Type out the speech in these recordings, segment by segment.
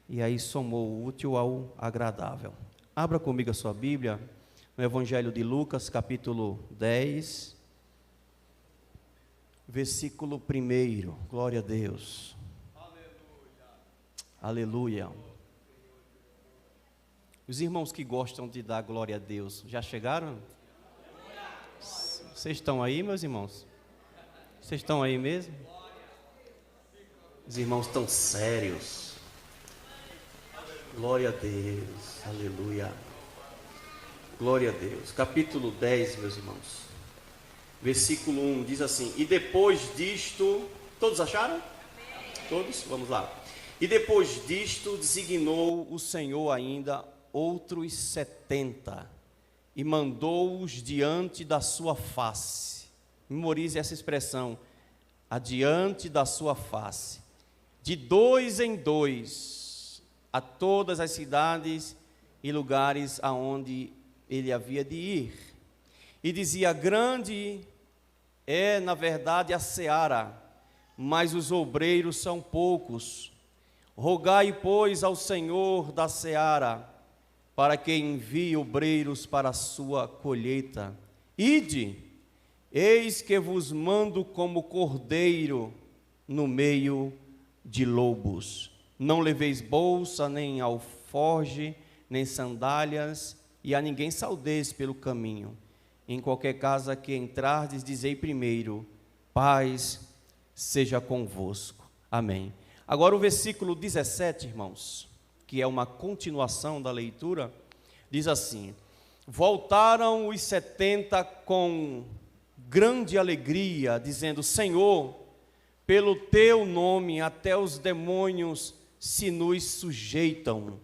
e aí somou o útil ao agradável. Abra comigo a sua Bíblia, no Evangelho de Lucas, capítulo 10, versículo 1. Glória a Deus. Aleluia. Aleluia. Os irmãos que gostam de dar glória a Deus, já chegaram? Vocês estão aí, meus irmãos? Vocês estão aí mesmo? Os irmãos estão sérios. Glória a Deus. Aleluia. Glória a Deus. Capítulo 10, meus irmãos. Versículo 1 diz assim: e depois disto, todos acharam? Todos? Vamos lá. E depois disto designou o Senhor ainda outros 70 e mandou-os diante da sua face. Memorize essa expressão: adiante da sua face, de 2 em 2, a todas as cidades e lugares aonde ele havia de ir. E dizia: grande é, na verdade, a seara, mas os obreiros são poucos. Rogai, pois, ao Senhor da seara, para que envie obreiros para a sua colheita. Ide, eis que vos mando como cordeiro no meio de lobos. Não leveis bolsa, nem alforge, nem sandálias, e a ninguém saudeis pelo caminho. Em qualquer casa que entrardes, dizei primeiro: paz seja convosco. Amém. Agora o versículo 17, irmãos, que é uma continuação da leitura, diz assim: voltaram os 70 com grande alegria, dizendo: Senhor, pelo teu nome até os demônios se nos sujeitam.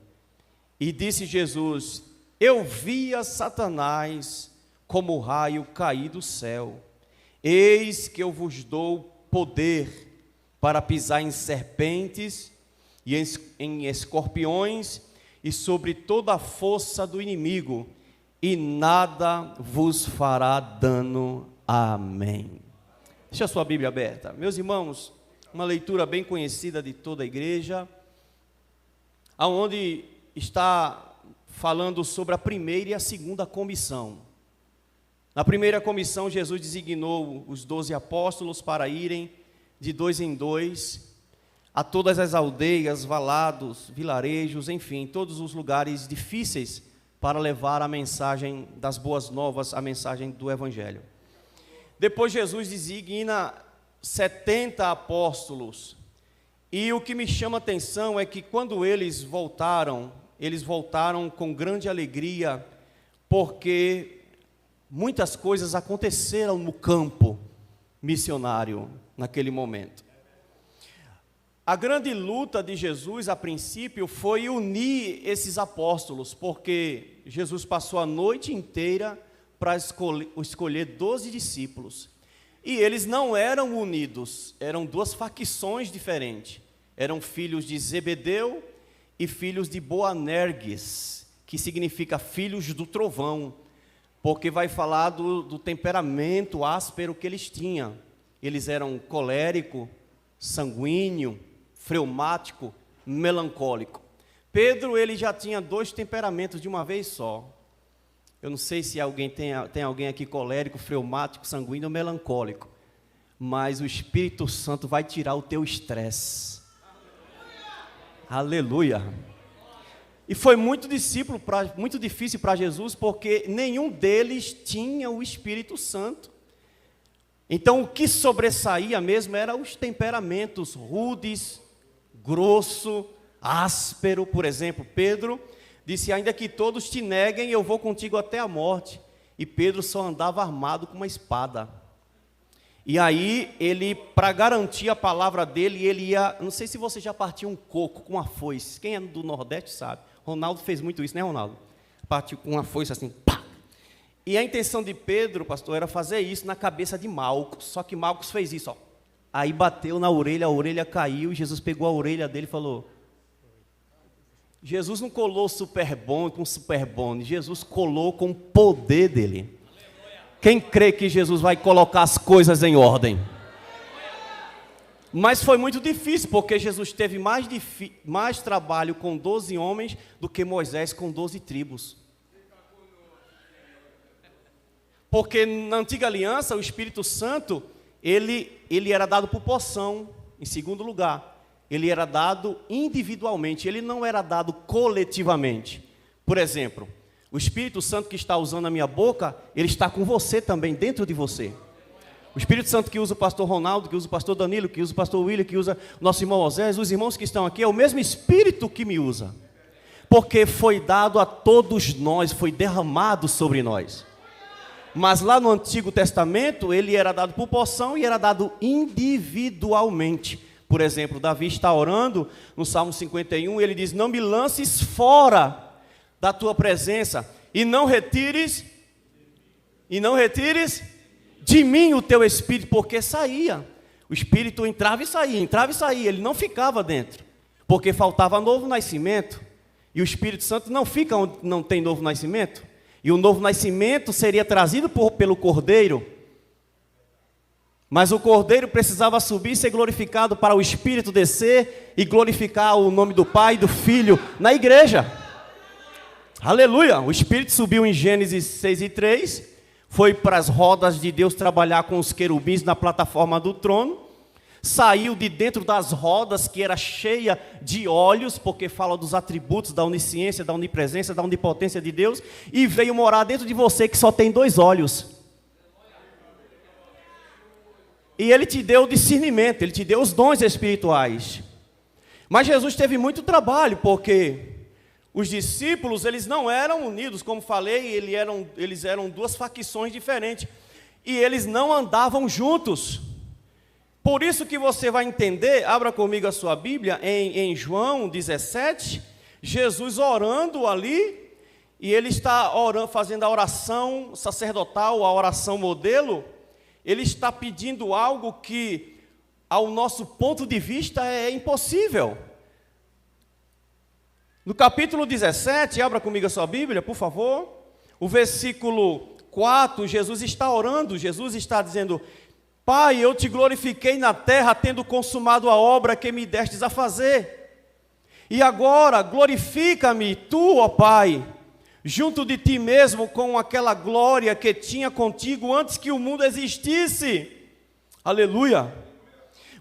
E disse Jesus: eu via Satanás como raio cair do céu. Eis que eu vos dou poder para pisar em serpentes e em escorpiões e sobre toda a força do inimigo, e nada vos fará dano. Amém. Deixa a sua Bíblia aberta. Meus irmãos, uma leitura bem conhecida de toda a igreja, aonde está falando sobre a primeira e a segunda comissão. Na primeira comissão, Jesus designou os 12 apóstolos para irem de 2 em 2 a todas as aldeias, valados, vilarejos, enfim, todos os lugares difíceis para levar a mensagem das boas novas, a mensagem do Evangelho. Depois Jesus designa 70 apóstolos, e o que me chama a atenção é que quando eles voltaram com grande alegria, porque muitas coisas aconteceram no campo missionário naquele momento. A grande luta de Jesus, a princípio, foi unir esses apóstolos, porque Jesus passou a noite inteira para escolher 12 discípulos. E eles não eram unidos, eram duas facções diferentes. Eram filhos de Zebedeu e filhos de Boanerges, que significa filhos do trovão, porque vai falar do temperamento áspero que eles tinham. Eles eram colérico, sanguíneo, fleumático, melancólico. Pedro, ele já tinha 2 temperamentos de uma vez só. Eu não sei se tem alguém aqui colérico, fleumático, sanguíneo ou melancólico, mas o Espírito Santo vai tirar o teu estresse. Aleluia. E foi muito difícil para Jesus, porque nenhum deles tinha o Espírito Santo. Então, o que sobressaía mesmo eram os temperamentos rudes, grosso, áspero. Por exemplo, Pedro disse: ainda que todos te neguem, eu vou contigo até a morte. E Pedro só andava armado com uma espada. E aí, ele, para garantir a palavra dele, ele ia... Não sei se você já partiu um coco com uma foice. Quem é do Nordeste sabe. Ronaldo fez muito isso, né, Ronaldo? Partiu com uma foice assim, pá! E a intenção de Pedro, pastor, era fazer isso na cabeça de Malcos. Só que Malcos fez isso, ó. Aí bateu na orelha, a orelha caiu, e Jesus pegou a orelha dele e falou... Jesus não colou super bom com super bom, Jesus colou com o poder dele. Quem crê que Jesus vai colocar as coisas em ordem? Mas foi muito difícil, porque Jesus teve mais trabalho com 12 homens do que Moisés com 12 tribos. Porque na antiga aliança, o Espírito Santo, ele era dado por porção, em segundo lugar. Ele era dado individualmente, ele não era dado coletivamente. Por exemplo, o Espírito Santo que está usando a minha boca, ele está com você também, dentro de você. O Espírito Santo que usa o pastor Ronaldo, que usa o pastor Danilo, que usa o pastor William, que usa o nosso irmão Osés, os irmãos que estão aqui, é o mesmo Espírito que me usa. Porque foi dado a todos nós, foi derramado sobre nós. Mas lá no Antigo Testamento, ele era dado por porção e era dado individualmente. Por exemplo, Davi está orando no Salmo 51, ele diz, não me lances fora da tua presença, e não retires de mim o teu Espírito, porque saía. O Espírito entrava e saía, ele não ficava dentro, porque faltava novo nascimento. E o Espírito Santo não fica onde não tem novo nascimento. E o novo nascimento seria trazido pelo Cordeiro. Mas o Cordeiro precisava subir e ser glorificado para o Espírito descer e glorificar o nome do Pai e do Filho na igreja. Aleluia! O Espírito subiu em Gênesis 6:3, foi para as rodas de Deus trabalhar com os querubins na plataforma do trono, saiu de dentro das rodas que era cheia de olhos, porque fala dos atributos da onisciência, da onipresença, da onipotência de Deus, e veio morar dentro de você que só tem 2 olhos. E ele te deu o discernimento, ele te deu os dons espirituais. Mas Jesus teve muito trabalho, porque os discípulos, eles não eram unidos, como falei, eles eram 2 facções diferentes. E eles não andavam juntos. Por isso que você vai entender, abra comigo a sua Bíblia, em João 17, Jesus orando ali, e ele está orando, fazendo a oração sacerdotal, a oração modelo. Ele está pedindo algo que, ao nosso ponto de vista, é impossível. No capítulo 17, abra comigo a sua Bíblia, por favor. O versículo 4, Jesus está orando, Jesus está dizendo, Pai, eu te glorifiquei na terra, tendo consumado a obra que me destes a fazer. E agora, glorifica-me, tu, ó Pai, junto de ti mesmo, com aquela glória que tinha contigo antes que o mundo existisse. Aleluia.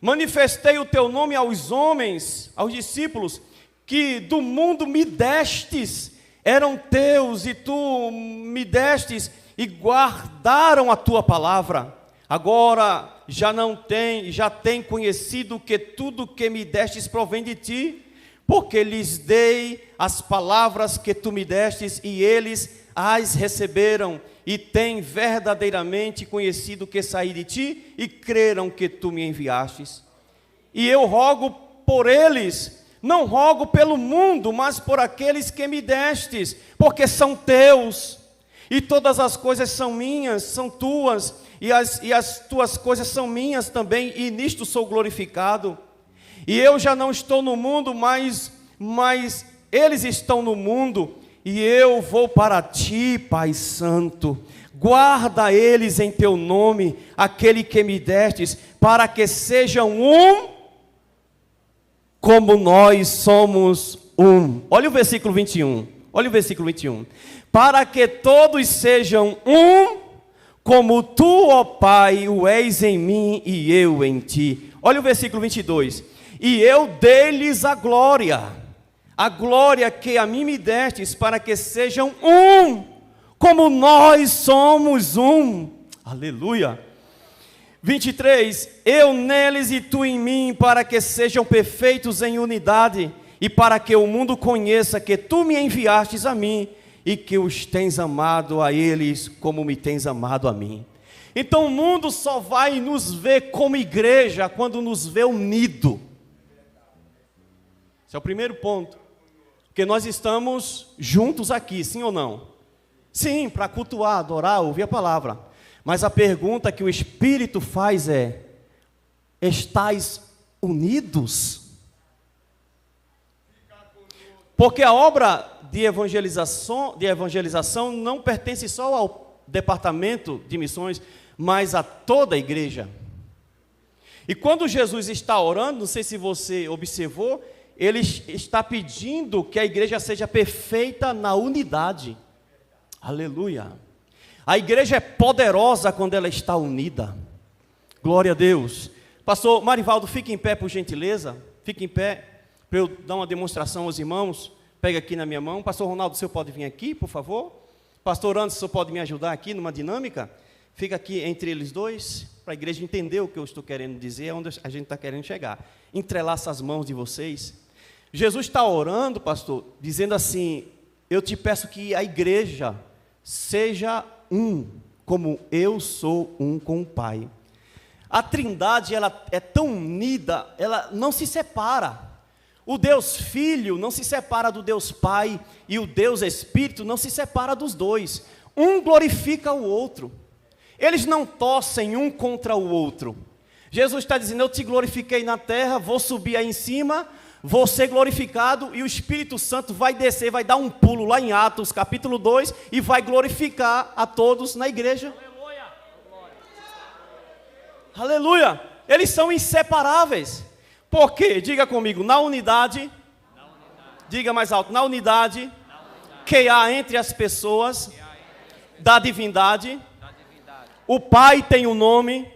Manifestei o teu nome aos homens, aos discípulos, que do mundo me destes, eram teus, e tu me destes, e guardaram a tua palavra. Agora já tem conhecido que tudo que me destes provém de ti, porque lhes dei as palavras que tu me destes, e eles as receberam, e têm verdadeiramente conhecido que saí de ti, e creram que tu me enviastes. E eu rogo por eles, não rogo pelo mundo, mas por aqueles que me destes, porque são teus, e todas as coisas são minhas, são tuas, e as tuas coisas são minhas também, e nisto sou glorificado. E eu já não estou no mundo, mas eles estão no mundo, e eu vou para ti, Pai Santo. Guarda eles em teu nome, aquele que me destes, para que sejam um, como nós somos um. Olha o versículo 21. Olha o versículo 21. Para que todos sejam um, como tu, ó Pai, o és em mim e eu em ti. Olha o versículo 22. E eu dei-lhes a glória que a mim me destes, para que sejam um, como nós somos um. Aleluia. 23, eu neles e tu em mim, para que sejam perfeitos em unidade, e para que o mundo conheça que tu me enviastes a mim, e que os tens amado a eles, como me tens amado a mim. Então o mundo só vai nos ver como igreja, quando nos vê unido. Esse é o primeiro ponto. Porque nós estamos juntos aqui, sim ou não? Sim, para cultuar, adorar, ouvir a palavra. Mas a pergunta que o Espírito faz é: estais unidos? Porque a obra de evangelização não pertence só ao departamento de missões, mas a toda a igreja. E quando Jesus está orando, não sei se você observou, ele está pedindo que a igreja seja perfeita na unidade. Aleluia. A igreja é poderosa quando ela está unida. Glória a Deus. Pastor Marivaldo, fique em pé, por gentileza. Fique em pé, para eu dar uma demonstração aos irmãos. Pega aqui na minha mão. Pastor Ronaldo, o senhor pode vir aqui, por favor? Pastor Anderson, o senhor pode me ajudar aqui numa dinâmica? Fica aqui entre eles dois, para a igreja entender o que eu estou querendo dizer, é onde a gente está querendo chegar. Entrelaça as mãos de vocês. Jesus está orando, pastor, dizendo assim: eu te peço que a igreja seja um, como eu sou um com o Pai. A Trindade, ela é tão unida, ela não se separa. O Deus Filho não se separa do Deus Pai, e o Deus Espírito não se separa dos dois. Um glorifica o outro. Eles não torcem um contra o outro. Jesus está dizendo: eu te glorifiquei na terra, vou subir aí em cima, vou ser glorificado, e o Espírito Santo vai descer, vai dar um pulo lá em Atos capítulo 2, e vai glorificar a todos na igreja. Aleluia! Aleluia! Eles são inseparáveis. Por quê? Diga comigo: na unidade, diga mais alto, na unidade, que há entre as pessoas da divindade. O Pai tem um nome,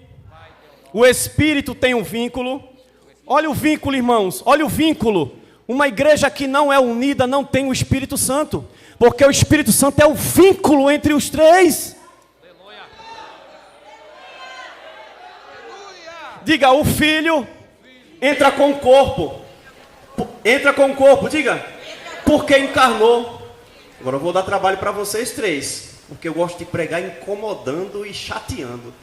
o Espírito tem um vínculo. Olha o vínculo, irmãos, olha o vínculo. Uma igreja que não é unida não tem o Espírito Santo, porque o Espírito Santo é o vínculo entre os três. Diga: o Filho entra com o corpo. Entra com o corpo, diga, porque encarnou. Agora eu vou dar trabalho para vocês três, porque eu gosto de pregar incomodando e chateando.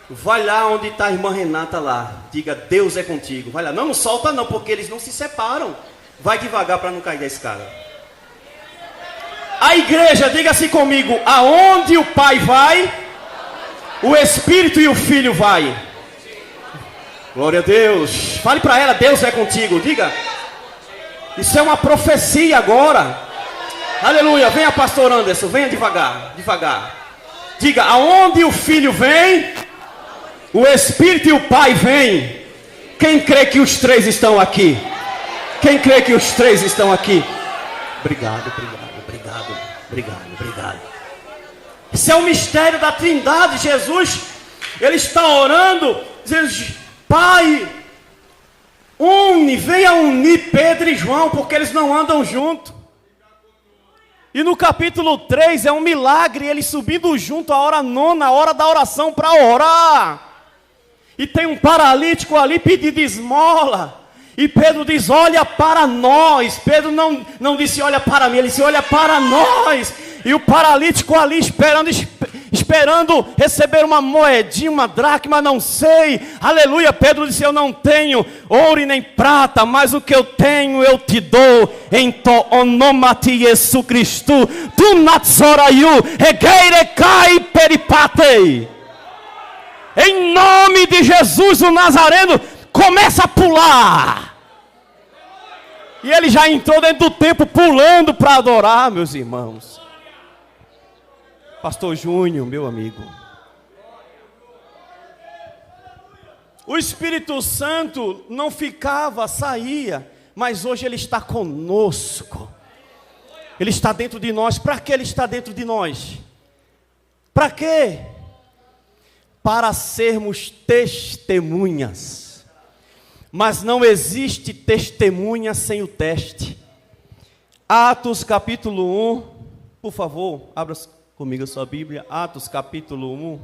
Vai lá onde está a irmã Renata lá. Diga: Deus é contigo. Vai lá. Não solta não, porque eles não se separam. Vai devagar para não cair da escada. A igreja, diga-se comigo: aonde o Pai vai, o Espírito e o Filho vai. Glória a Deus. Fale para ela: Deus é contigo. Diga. Isso é uma profecia agora. Aleluia. Venha, pastor Anderson. Venha devagar. Devagar. Diga: aonde o Filho vem, o Espírito e o Pai vêm. Quem crê que os três estão aqui? Quem crê que os três estão aqui? Obrigado. Esse é o mistério da Trindade. Jesus, ele está orando, dizendo: Pai, venha unir Pedro e João, porque eles não andam juntos. E no capítulo 3 é um milagre, eles subindo junto a hora nona, a hora da oração para orar. E tem um paralítico ali pedindo esmola. E Pedro diz: olha para nós. Pedro não disse olha para mim, ele disse olha para nós. E o paralítico ali esperando receber uma moedinha, uma dracma, não sei. Aleluia. Pedro disse: eu não tenho ouro e nem prata, mas o que eu tenho eu te dou. Em to onomati Jesus Cristo, tu natzorayu, regeirecai peripatei. Em nome de Jesus o Nazareno, começa a pular. E ele já entrou dentro do templo pulando para adorar, meus irmãos. Pastor Júnior, meu amigo. O Espírito Santo não ficava, saía, mas hoje ele está conosco. Ele está dentro de nós. Para que ele está dentro de nós? Para quê? Para sermos testemunhas. Mas não existe testemunha sem o teste. Atos capítulo 1, por favor, abra comigo a sua Bíblia. Atos capítulo 1.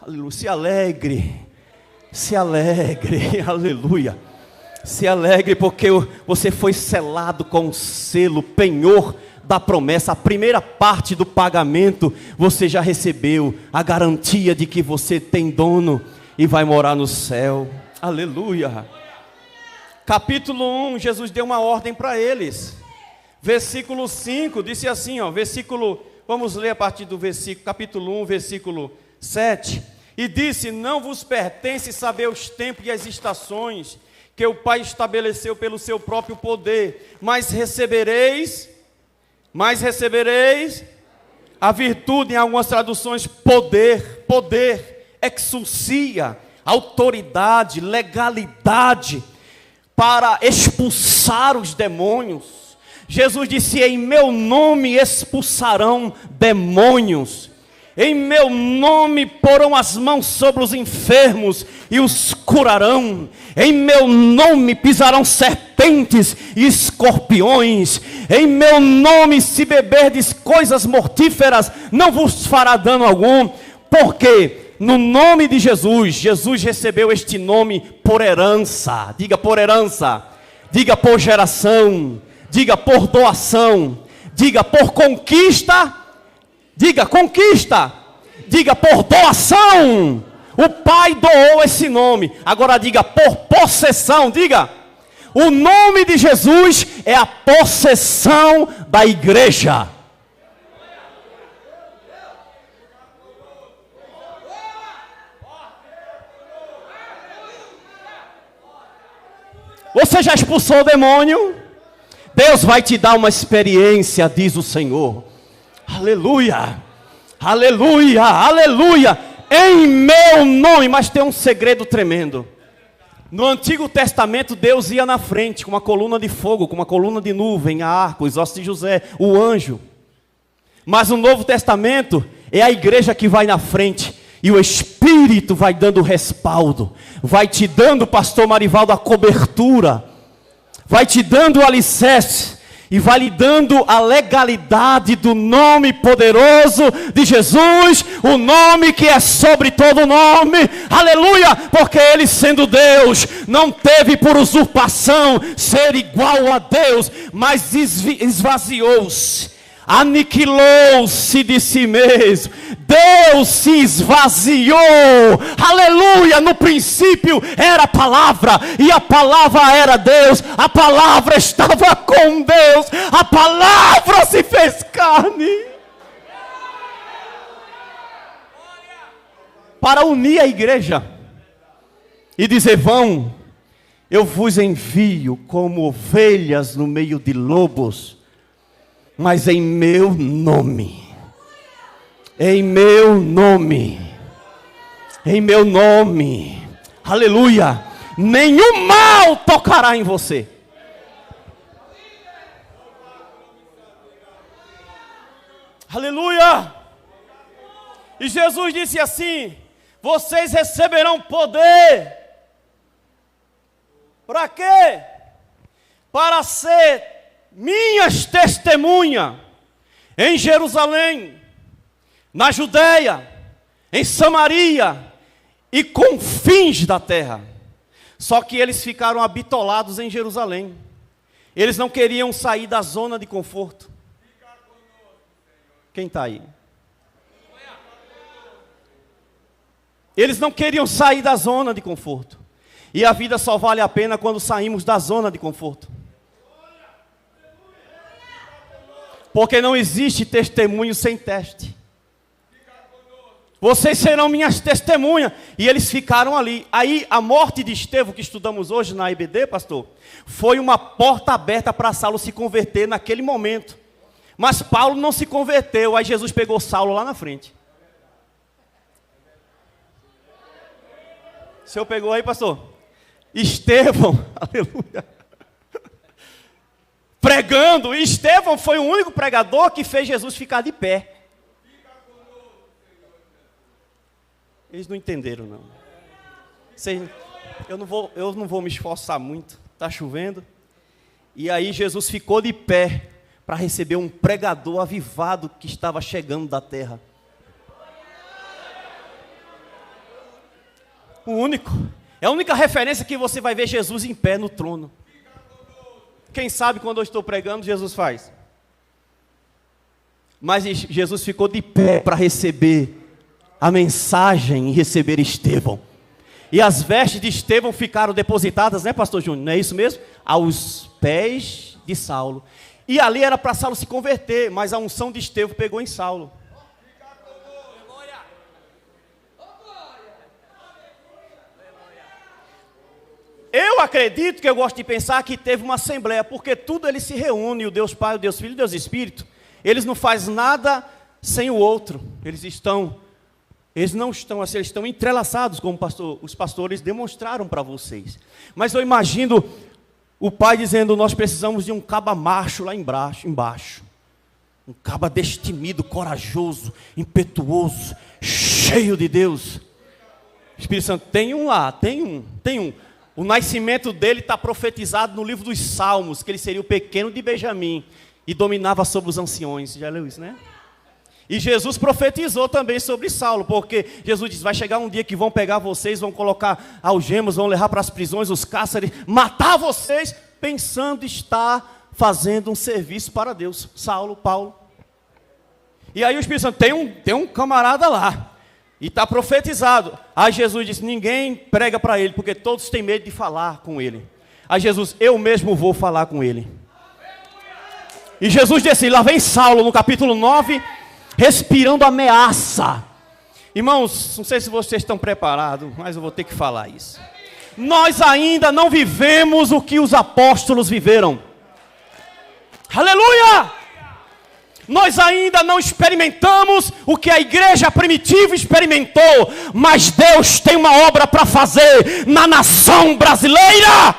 Aleluia. Se alegre, aleluia. Se alegre porque você foi selado com o selo, penhor da promessa. A primeira parte do pagamento você já recebeu, a garantia de que você tem dono e vai morar no céu. Aleluia. Capítulo 1, Jesus deu uma ordem para eles. Versículo 5, disse assim, vamos ler a partir do versículo, capítulo 1, versículo 7. E disse: não vos pertence saber os tempos e as estações que o Pai estabeleceu pelo seu próprio poder, mas recebereis a virtude, em algumas traduções, poder, exousia, autoridade, legalidade para expulsar os demônios. Jesus disse: em meu nome expulsarão demônios. Em meu nome porão as mãos sobre os enfermos e os curarão. Em meu nome pisarão serpentes e escorpiões. Em meu nome, se beberdes coisas mortíferas, não vos fará dano algum. Porque no nome de Jesus, Jesus recebeu este nome por herança. Diga por herança. Diga por geração. Diga por doação. Diga por conquista. Diga conquista. Diga por doação. O Pai doou esse nome. Agora diga por possessão. Diga. O nome de Jesus é a possessão da igreja. Você já expulsou o demônio? Deus vai te dar uma experiência, diz o Senhor. Aleluia, aleluia, aleluia. Em meu nome. Mas tem um segredo tremendo. No Antigo Testamento, Deus ia na frente com uma coluna de fogo, com uma coluna de nuvem, a arco, os ossos de José, o anjo. Mas no Novo Testamento, é a igreja que vai na frente. E o Espírito vai dando respaldo. Vai te dando, pastor Marivaldo, a cobertura. Vai te dando o alicerce. E vai lhe dando a legalidade do nome poderoso de Jesus. O nome que é sobre todo nome. Aleluia! Porque Ele, sendo Deus, não teve por usurpação ser igual a Deus. Mas esvaziou-se. Aniquilou-se de si mesmo. Deus se esvaziou. Aleluia. No princípio era a palavra. E a palavra era Deus. A palavra estava com Deus. A palavra se fez carne. Para unir a igreja. E dizer: vão, eu vos envio como ovelhas no meio de lobos. Mas em meu nome. Em meu nome. Em meu nome. Aleluia. Nenhum mal tocará em você. Aleluia. E Jesus disse assim: vocês receberão poder. Para quê? Para ser minhas testemunhas em Jerusalém, na Judeia, em Samaria e confins da terra. Só que eles ficaram habitolados em Jerusalém. Eles não queriam sair da zona de conforto. Quem está aí? Eles não queriam sair da zona de conforto. E a vida só vale a pena quando saímos da zona de conforto. Porque não existe testemunho sem teste. Vocês serão minhas testemunhas. E eles ficaram ali. Aí a morte de Estevão, que estudamos hoje na IBD, pastor, foi uma porta aberta para Saulo se converter naquele momento. Mas Paulo não se converteu. Aí Jesus pegou Saulo lá na frente. O senhor pegou aí, pastor? Estevão, aleluia. Pregando, e Estevão foi o único pregador que fez Jesus ficar de pé. Eles não entenderam, não. Eu não vou me esforçar muito, está chovendo. E aí Jesus ficou de pé para receber um pregador avivado que estava chegando da terra. O único. É a única referência que você vai ver Jesus em pé no trono. Quem sabe quando eu estou pregando, Jesus faz. Mas Jesus ficou de pé para receber a mensagem e receber Estevão. E as vestes de Estevão ficaram depositadas, né, pastor Júnior? Não é isso mesmo? Aos pés de Saulo. E ali era para Saulo se converter, mas a unção de Estevão pegou em Saulo. Eu acredito, que eu gosto de pensar que teve uma assembleia, porque tudo ele se reúne, o Deus Pai, o Deus Filho e o Deus Espírito. Eles não fazem nada sem o outro. Eles estão Eles não estão assim, eles estão entrelaçados, como os pastores demonstraram para vocês. Mas eu imagino o pai dizendo, nós precisamos de um caba macho lá embaixo. Um caba destemido, corajoso, impetuoso, cheio de Deus. Espírito Santo, tem um lá, tem um. O nascimento dele está profetizado no livro dos Salmos, que ele seria o pequeno de Benjamim e dominava sobre os anciões. Já leu isso, né? E Jesus profetizou também sobre Saulo, porque Jesus disse, vai chegar um dia que vão pegar vocês, vão colocar algemas, vão levar para as prisões os cáceres, matar vocês, pensando estar fazendo um serviço para Deus. Saulo, Paulo. E aí o Espírito Santo, tem um camarada lá, e está profetizado. Aí Jesus disse, ninguém prega para ele, porque todos têm medo de falar com ele. Aí Jesus, eu mesmo vou falar com ele. E Jesus disse, lá vem Saulo, no capítulo 9, respirando ameaça. Irmãos, não sei se vocês estão preparados, mas eu vou ter que falar isso. Nós ainda não vivemos o que os apóstolos viveram. Aleluia! Nós ainda não experimentamos o que a igreja primitiva experimentou, mas Deus tem uma obra para fazer na nação brasileira.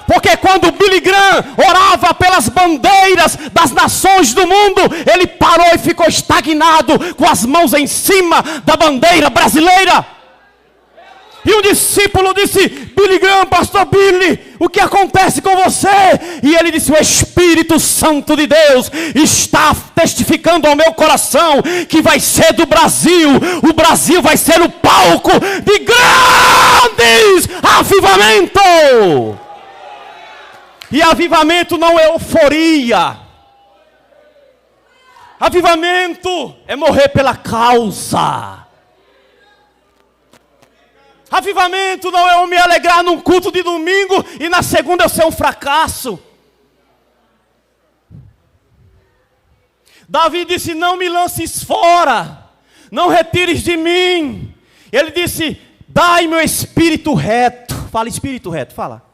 Porque quando Billy Graham orava pelas bandeiras das nações do mundo, ele parou e ficou estagnado com as mãos em cima da bandeira brasileira. E um discípulo disse, Billy Graham, pastor Billy, o que acontece com você? E ele disse, o Espírito Santo de Deus está testificando ao meu coração que vai ser do Brasil. O Brasil vai ser o palco de grandes avivamento. E avivamento não é euforia. Avivamento é morrer pela causa. Avivamento não é eu me alegrar num culto de domingo e na segunda eu ser um fracasso. Davi disse, não me lances fora, não retires de mim. Ele disse, dai-me o espírito reto. Fala espírito reto, fala.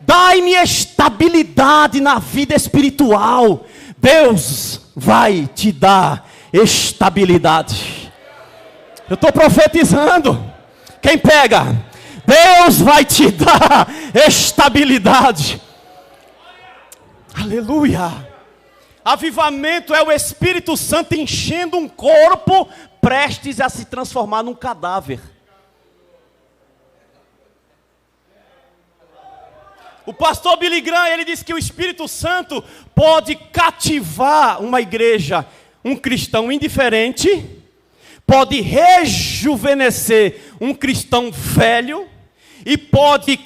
Dai-me estabilidade na vida espiritual. Deus vai te dar estabilidade. Eu estou profetizando. Quem pega? Deus vai te dar estabilidade. Aleluia. Avivamento é o Espírito Santo enchendo um corpo prestes a se transformar num cadáver. O pastor Billy Graham, ele disse que o Espírito Santo pode cativar uma igreja, um cristão indiferente, pode rejuvenescer um cristão velho e pode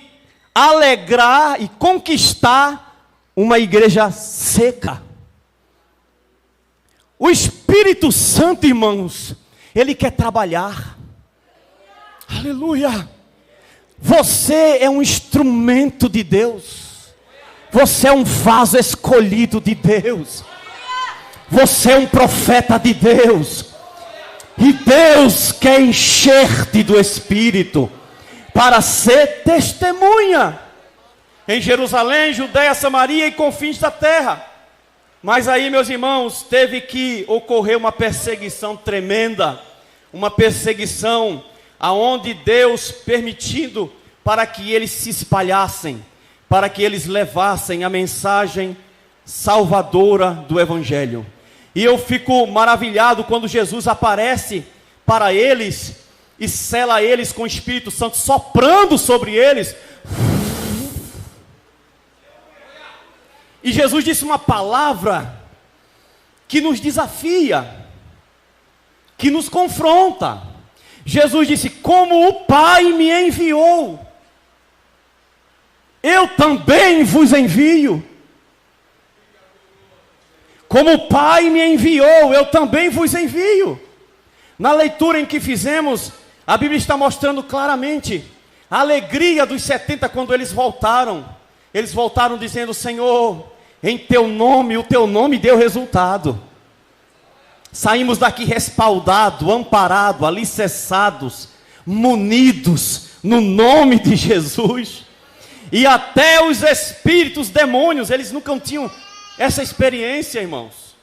alegrar e conquistar uma igreja seca. O Espírito Santo, irmãos, ele quer trabalhar. Aleluia. Você é um instrumento de Deus. Você é um vaso escolhido de Deus. Você é um profeta de Deus. E Deus quer encher-te do Espírito para ser testemunha em Jerusalém, Judeia, Samaria e confins da terra. Mas aí, meus irmãos, teve que ocorrer uma perseguição tremenda, uma perseguição aonde Deus permitindo para que eles se espalhassem, para que eles levassem a mensagem salvadora do Evangelho. E eu fico maravilhado quando Jesus aparece para eles e sela eles com o Espírito Santo, soprando sobre eles. E Jesus disse uma palavra que nos desafia, que nos confronta. Jesus disse, como o Pai me enviou, eu também vos envio. Como o Pai me enviou, eu também vos envio. Na leitura em que fizemos, a Bíblia está mostrando claramente a alegria dos 70 quando eles voltaram. Eles voltaram dizendo, Senhor, em teu nome, o teu nome deu resultado. Saímos daqui respaldados, amparados, alicerçados, munidos no nome de Jesus. E até os espíritos, demônios, eles nunca tinham essa experiência, irmãos.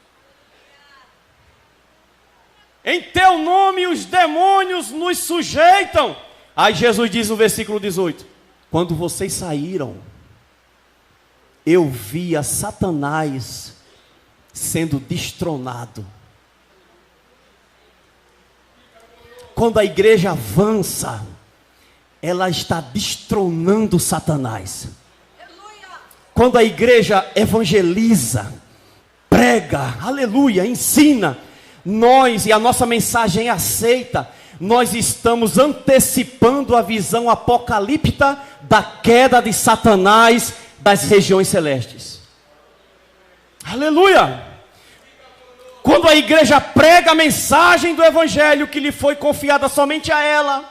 Em teu nome os demônios nos sujeitam. Aí Jesus diz no versículo 18: quando vocês saíram, eu via Satanás sendo destronado. Quando a igreja avança, ela está destronando Satanás. Quando a igreja evangeliza, prega, aleluia, ensina, nós, e a nossa mensagem é aceita, nós estamos antecipando a visão apocalíptica da queda de Satanás das regiões celestes. Aleluia! Quando a igreja prega a mensagem do evangelho que lhe foi confiada somente a ela,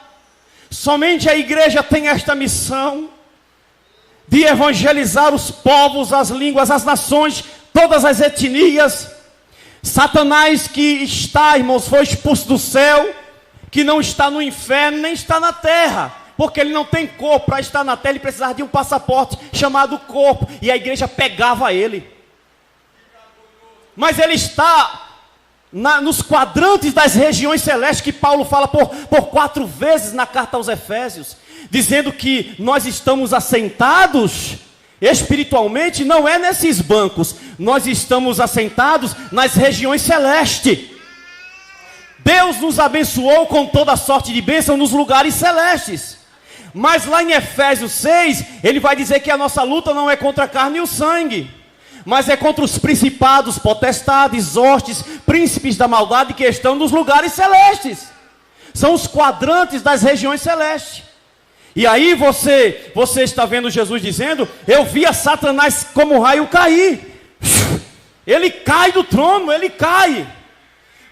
somente a igreja tem esta missão de evangelizar os povos, as línguas, as nações, todas as etnias. Satanás que está, irmãos, foi expulso do céu, que não está no inferno, nem está na terra, porque ele não tem corpo. Para estar na terra ele precisava de um passaporte chamado corpo, e a igreja pegava ele. Mas ele está nos quadrantes das regiões celestes, que Paulo fala por 4 vezes na carta aos Efésios, dizendo que nós estamos assentados espiritualmente, não é nesses bancos, nós estamos assentados nas regiões celestes. Deus nos abençoou com toda sorte de bênção nos lugares celestes. Mas lá em Efésios 6, ele vai dizer que a nossa luta não é contra a carne e o sangue, mas é contra os principados, potestades, hostes, príncipes da maldade que estão nos lugares celestes. São os quadrantes das regiões celestes. E aí você está vendo Jesus dizendo: eu via Satanás como um raio cair. Ele cai do trono, ele cai.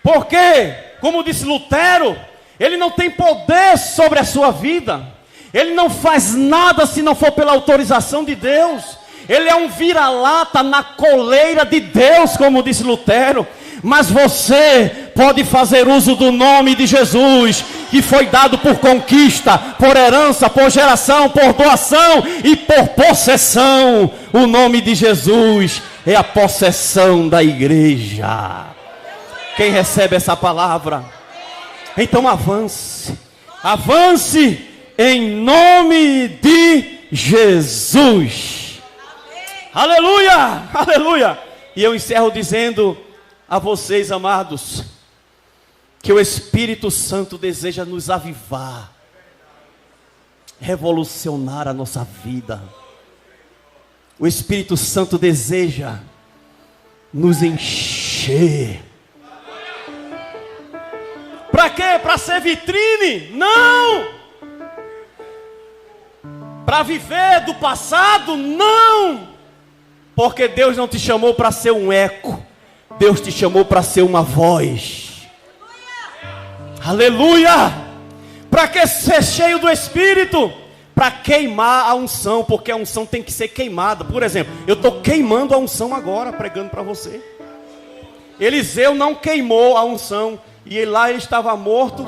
Porque, como disse Lutero, ele não tem poder sobre a sua vida. Ele não faz nada se não for pela autorização de Deus. Ele é um vira-lata na coleira de Deus, como disse Lutero. Mas você pode fazer uso do nome de Jesus, que foi dado por conquista, por herança, por geração, por doação e por possessão. O nome de Jesus é a possessão da igreja. Quem recebe essa palavra? Então avance. Avance em nome de Jesus. Aleluia, aleluia. E eu encerro dizendo a vocês, amados, que o Espírito Santo deseja nos avivar, revolucionar a nossa vida. O Espírito Santo deseja nos encher. Para quê? Para ser vitrine? Não! Para viver do passado? Não! Porque Deus não te chamou para ser um eco. Deus te chamou para ser uma voz. Aleluia! Para que ser cheio do Espírito? Para queimar a unção, porque a unção tem que ser queimada. Por exemplo, eu estou queimando a unção agora, pregando para você. Eliseu não queimou a unção, e lá ele estava morto,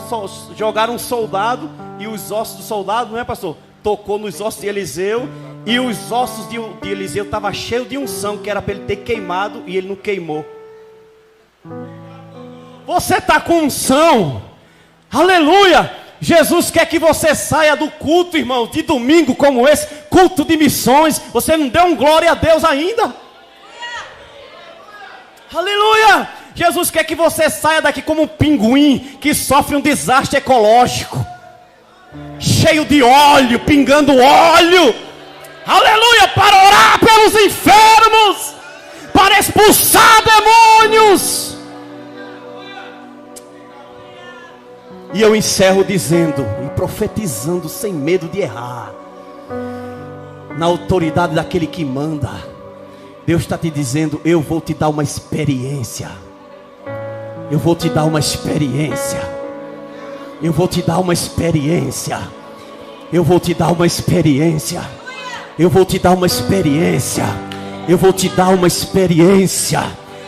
jogaram um soldado, e os ossos do soldado, não é, pastor? Tocou nos ossos de Eliseu, e os ossos de Eliseu estavam cheios de unção, que era para ele ter queimado, e ele não queimou. Você está com unção, aleluia. Jesus quer que você saia do culto, irmão, de domingo como esse, culto de missões. Você não deu um glória a Deus ainda? Aleluia. Jesus quer que você saia daqui como um pinguim que sofre um desastre ecológico, cheio de óleo, pingando óleo, aleluia, para orar pelos enfermos, para expulsar demônios. E eu encerro dizendo e profetizando sem medo de errar, na autoridade daquele que manda. Deus está te dizendo: eu vou te dar uma experiência. Eu vou te dar uma experiência. Eu vou te dar uma experiência. Eu vou te dar uma experiência. Eu vou te dar uma experiência. Eu vou te dar uma experiência.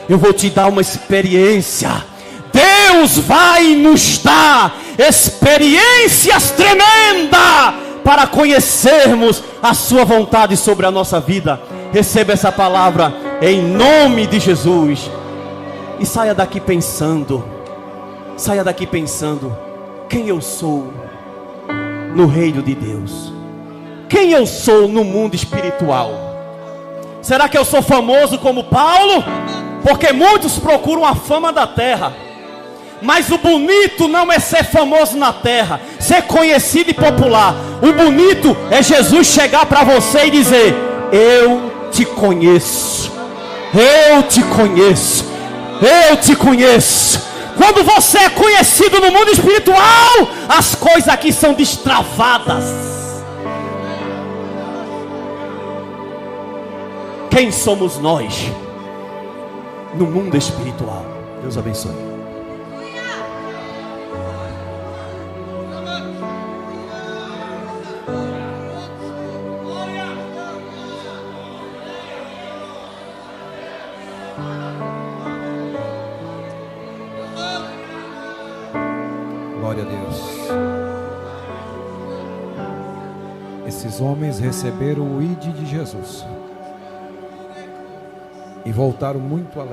Eu vou te dar uma experiência. Deus vai nos dar experiências tremendas para conhecermos a sua vontade sobre a nossa vida. Receba essa palavra em nome de Jesus. E saia daqui pensando. saia daqui pensando: quem eu sou no reino de Deus? Quem eu sou no mundo espiritual? Será que eu sou famoso como Paulo? Porque muitos procuram a fama da terra. Mas o bonito não é ser famoso na terra, ser conhecido e popular. O bonito é Jesus chegar para você e dizer: eu te conheço, eu te conheço, eu te conheço. Quando você é conhecido no mundo espiritual, as coisas aqui são destravadas. Quem somos nós no mundo espiritual? Deus abençoe. Glória a Deus. Esses homens receberam o ID de Jesus e voltaram muito alegres.